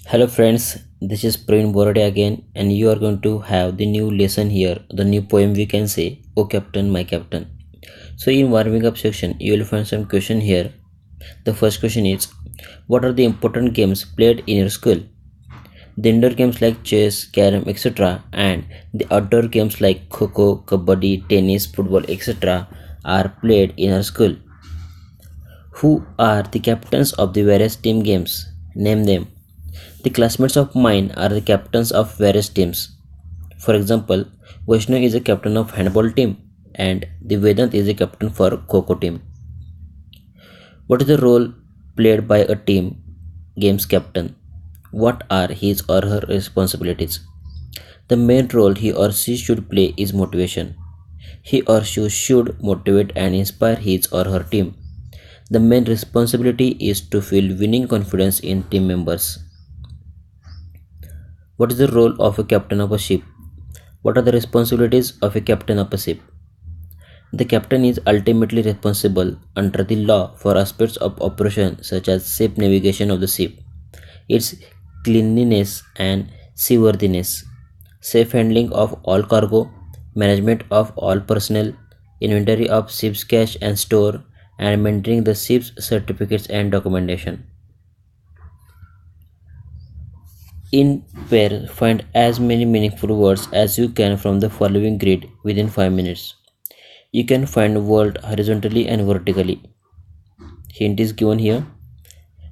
Hello friends, this is Pravin Borade again, and you are going to have the new lesson here, the new poem we can say, "Oh Captain, My Captain." So in warming up section, you will find some question here. The first question is, what are the important games played in your school? The indoor games like chess, carom, etc. and the outdoor games like kho, kabaddi, tennis, football, etc. are played in our school. Who are the captains of the various team games? Name them. The classmates of mine are the captains of various teams. For example, Vaishnav is a captain of handball team and the Vedant is a captain for Kho team. What is the role played by a team games captain? What are his or her responsibilities? The main role he or she should play is motivation. He or she should motivate and inspire his or her team. The main responsibility is to feel winning confidence in team members. What is the role of a captain of a ship? What are the responsibilities of a captain of a ship? The captain is ultimately responsible under the law for aspects of operation such as safe navigation of the ship, its cleanliness and seaworthiness, safe handling of all cargo, management of all personnel, inventory of ship's cash and store, and maintaining the ship's certificates and documentation. In pair, find as many meaningful words as you can from the following grid within 5 minutes. You can find words horizontally and vertically. Hint is given here.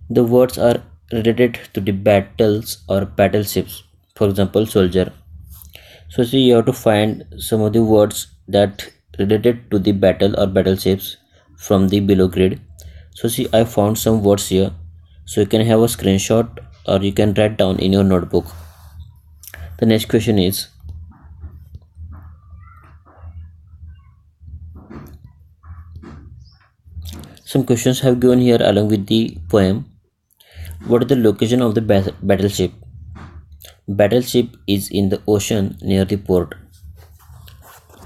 The words are related to the battles or battleships. For example, soldier. So see, you have to find some of the words that related to the battle or battleships from the below grid. So see, I found some words here. So you can have a screenshot or you can write down in your notebook. The next question is, some questions have given here along with the poem. What is the location of the battleship? Battleship is in the ocean near the port.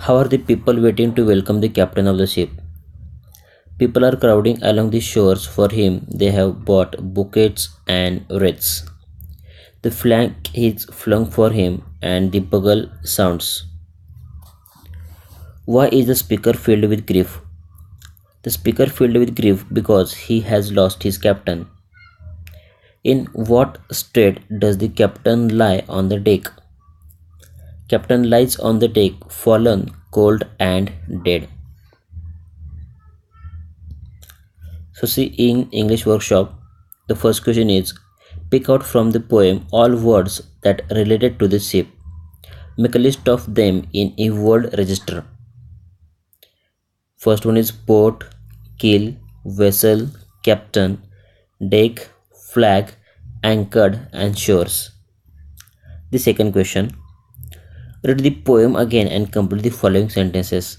How are the people waiting to welcome the captain of the ship? People are crowding along the shores for him. They have bought bouquets and wreaths. The flag is flung for him and the bugle sounds. Why is the speaker filled with grief? The speaker filled with grief because he has lost his captain. In what state does the captain lie on the deck? Captain lies on the deck, fallen, cold, and dead. So, see, in English workshop, the first question is, pick out from the poem all words that related to the ship. Make a list of them in a word register. First one is port, keel, vessel, captain, deck, flag, anchored, and shores. The second question, read the poem again and complete the following sentences.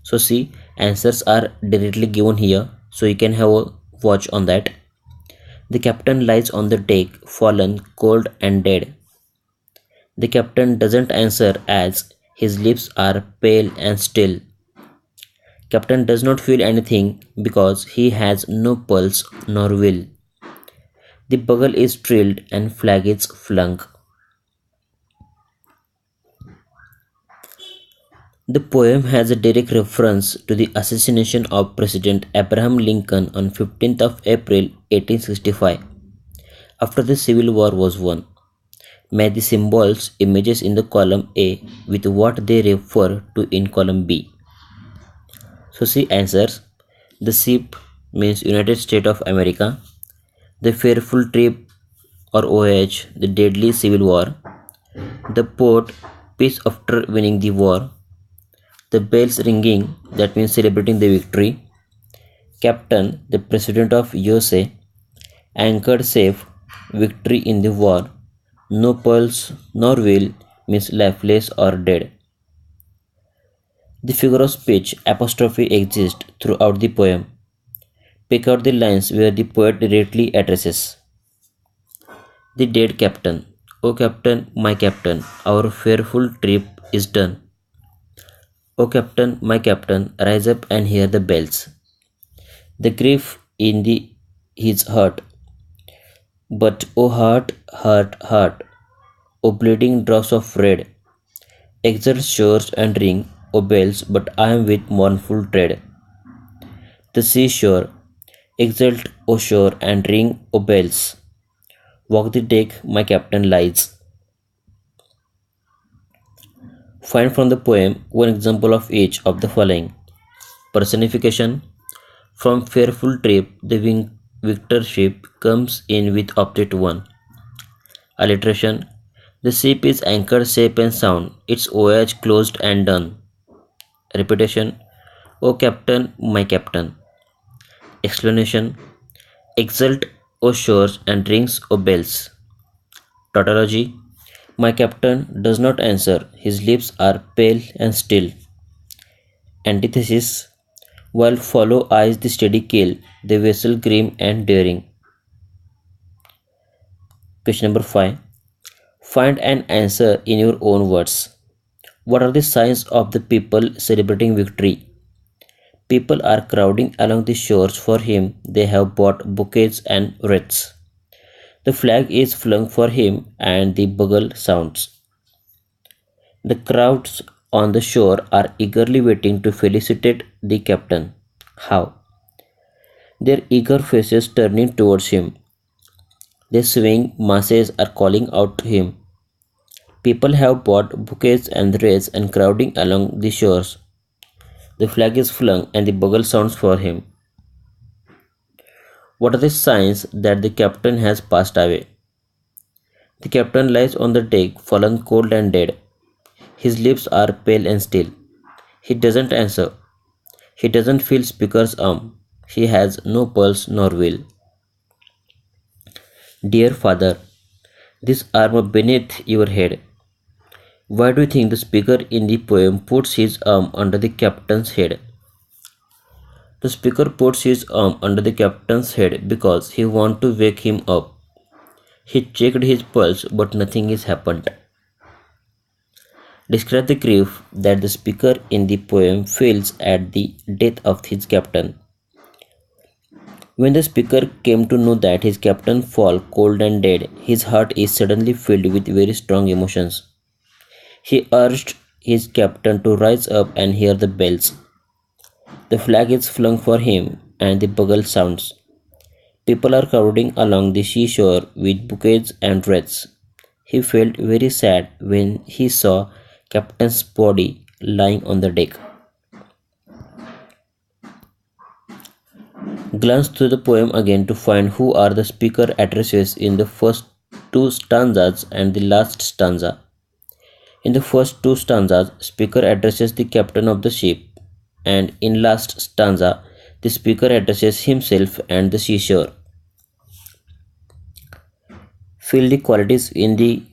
So see, answers are directly given here, so you can have a watch on that. The captain lies on the deck, fallen, cold, and dead. The captain doesn't answer as his lips are pale and still. Captain does not feel anything because he has no pulse nor will. The bugle is trilled and flag is flung. The poem has a direct reference to the assassination of President Abraham Lincoln on 15th of April 1865 after the Civil War was won. Match the symbols images in the column A with what they refer to in column B. So see answers. The ship means United States of America. The fearful trip or OH, the deadly civil war. The port, peace after winning the war. The bells ringing, that means celebrating the victory. Captain, the president of USA. Anchored safe, victory in the war. No pulse nor will means lifeless or dead. The figure of speech apostrophe exists throughout the poem. Pick out the lines where the poet directly addresses the dead captain. O captain, my captain, our fearful trip is done. O captain, my captain, rise up and hear the bells. The grief in his heart. But O heart, heart, heart, O bleeding drops of red, exert shores and ring, O bells, but I am with mournful tread. The seashore, exult, O shore, and ring, O bells. Walk the deck, my captain lies. Find from the poem one example of each of the following. Personification. From fearful trip, the victor ship comes in with object 1. Alliteration. The ship is anchored safe and sound, its voyage closed and done. Repetition. O captain, my captain. Explanation. Exult, O shores, and rings, O bells. Tautology. My captain does not answer, his lips are pale and still. Antithesis. While follow eyes the steady keel, the vessel grim and daring. Question number 5. Find an answer in your own words. What are the signs of the people celebrating victory? People are crowding along the shores for him. They have bought bouquets and wreaths. The flag is flung for him and the bugle sounds. The crowds on the shore are eagerly waiting to felicitate the captain. How? Their eager faces turning towards him. Their swaying masses are calling out to him. People have bought bouquets and wreaths and crowding along the shores. The flag is flung and the bugle sounds for him. What are the signs that the captain has passed away? The captain lies on the deck, fallen cold and dead. His lips are pale and still. He doesn't answer. He doesn't feel speaker's arm. He has no pulse nor will. Dear father, this arm beneath your head. Why do you think the speaker in the poem puts his arm under the captain's head? The speaker puts his arm under the captain's head because he wants to wake him up. He checked his pulse, but nothing has happened. Describe the grief that the speaker in the poem feels at the death of his captain. When the speaker came to know that his captain fall cold and dead, his heart is suddenly filled with very strong emotions. He urged his captain to rise up and hear the bells. The flag is flung for him and the bugle sounds. People are crowding along the seashore with bouquets and wreaths. He felt very sad when he saw captain's body lying on the deck. Glance through the poem again to find who are the speaker addresses in the first two stanzas and the last stanza. In the first two stanzas, speaker addresses the captain of the ship, and in last stanza, the speaker addresses himself and the seashore. Fill the qualities in the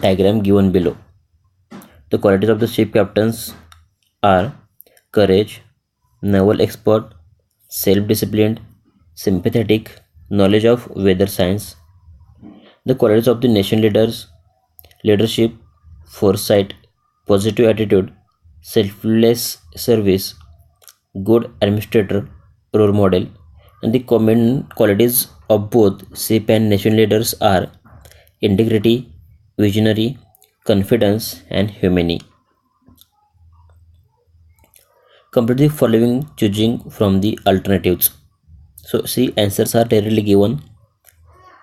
diagram given below. The qualities of the ship captains are courage, naval expert, self-disciplined, sympathetic, knowledge of weather science. The qualities of the nation leaders: leadership, foresight, positive attitude, selfless service, good administrator, role model. And the common qualities of both ship and nation leaders are integrity, visionary, confidence, and humility. Complete the following choosing from the alternatives. So see, answers are directly given.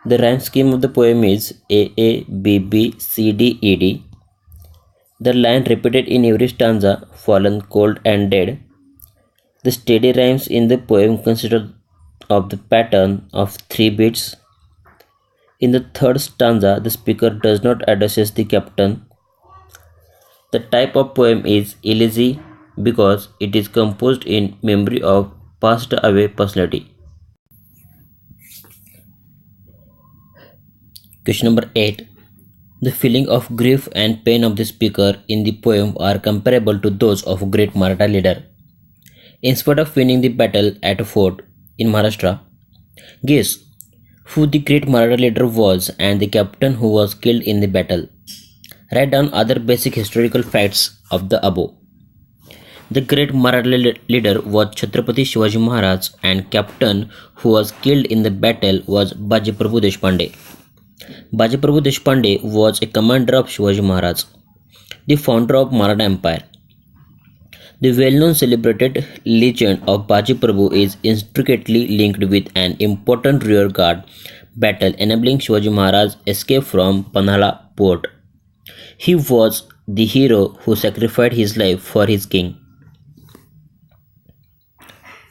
The rhyme scheme of the poem is A A B B C D E D. The line repeated in every stanza, fallen cold and dead. The steady rhymes in the poem consist of the pattern of 3 beats. In the third stanza, the speaker does not address the captain. The type of poem is elegy because it is composed in memory of passed away personality. Question number 8. The feeling of grief and pain of the speaker in the poem are comparable to those of a great Maratha leader. In spite of winning the battle at a fort in Maharashtra, guess who the great Maratha leader was and the captain who was killed in the battle. Write down other basic historical facts of the above. The great Maratha leader was Chhatrapati Shivaji Maharaj and captain who was killed in the battle was Baji Prabhu Deshpande. Baji Prabhu Deshpande was a commander of Shivaji Maharaj, the founder of Maratha Empire. The well-known celebrated legend of Baji Prabhu is intricately linked with an important rearguard battle enabling Shivaji Maharaj escape from Panhala port. He was the hero who sacrificed his life for his king.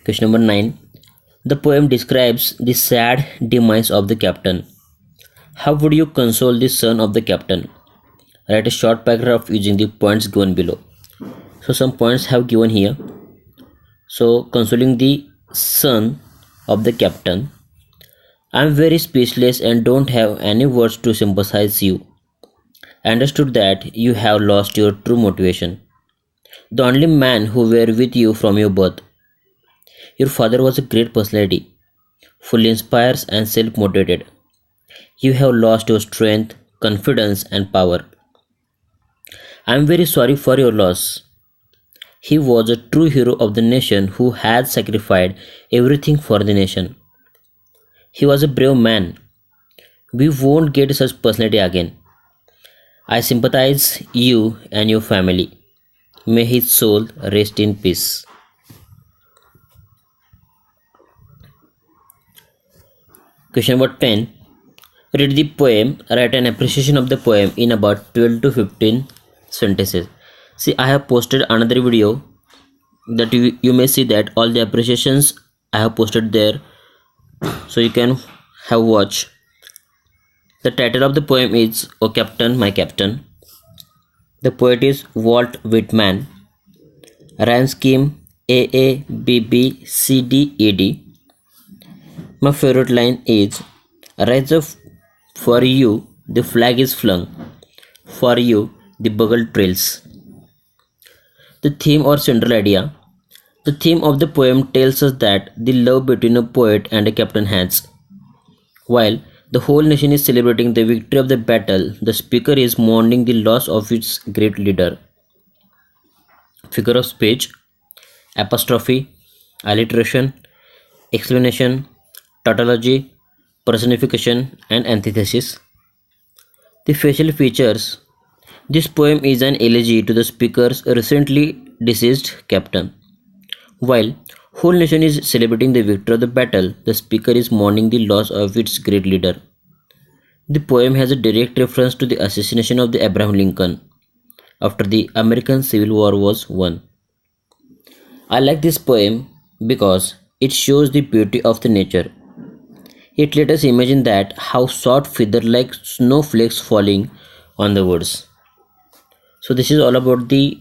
Question number 9. The poem describes the sad demise of the captain. How would you console the son of the captain? Write a short paragraph using the points given below. So some points have given here. So consoling the son of the captain. I am very speechless and don't have any words to sympathize you. I understood that you have lost your true motivation. The only man who were with you from your birth. Your father was a great personality, fully inspires and self-motivated. You have lost your strength, confidence and power. I am very sorry for your loss. He was a true hero of the nation who had sacrificed everything for the nation. He was a brave man. We won't get such personality again. I sympathize you and your family. May his soul rest in peace. Question number 10. Read the poem, write an appreciation of the poem in about 12 to 15 sentences. See, I have posted another video that you may see that all the appreciations I have posted there, so you can have watch. The title of the poem is O Captain, My Captain. The poet is Walt Whitman. Rhyme scheme AABBCDED. My favorite line is rise up for you, the flag is flung. For you, the bugle trails. The theme or central idea. The theme of the poem tells us that the love between a poet and a captain has. While the whole nation is celebrating the victory of the battle, the speaker is mourning the loss of its great leader. Figure of speech, apostrophe, alliteration, explanation, tautology, personification and antithesis. The facial features. This poem is an elegy to the speaker's recently deceased captain. While whole nation is celebrating the victory of the battle, the speaker is mourning the loss of its great leader. The poem has a direct reference to the assassination of the Abraham Lincoln after the American Civil War was won. I like this poem because it shows the beauty of the nature. It let us imagine that how soft feather like snowflakes falling on the woods. So this is all about the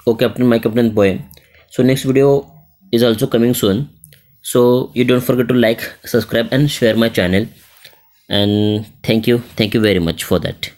O Captain, My Captain poem. So next video is also coming soon. So you don't forget to like, subscribe and share my channel. And thank you very much for that.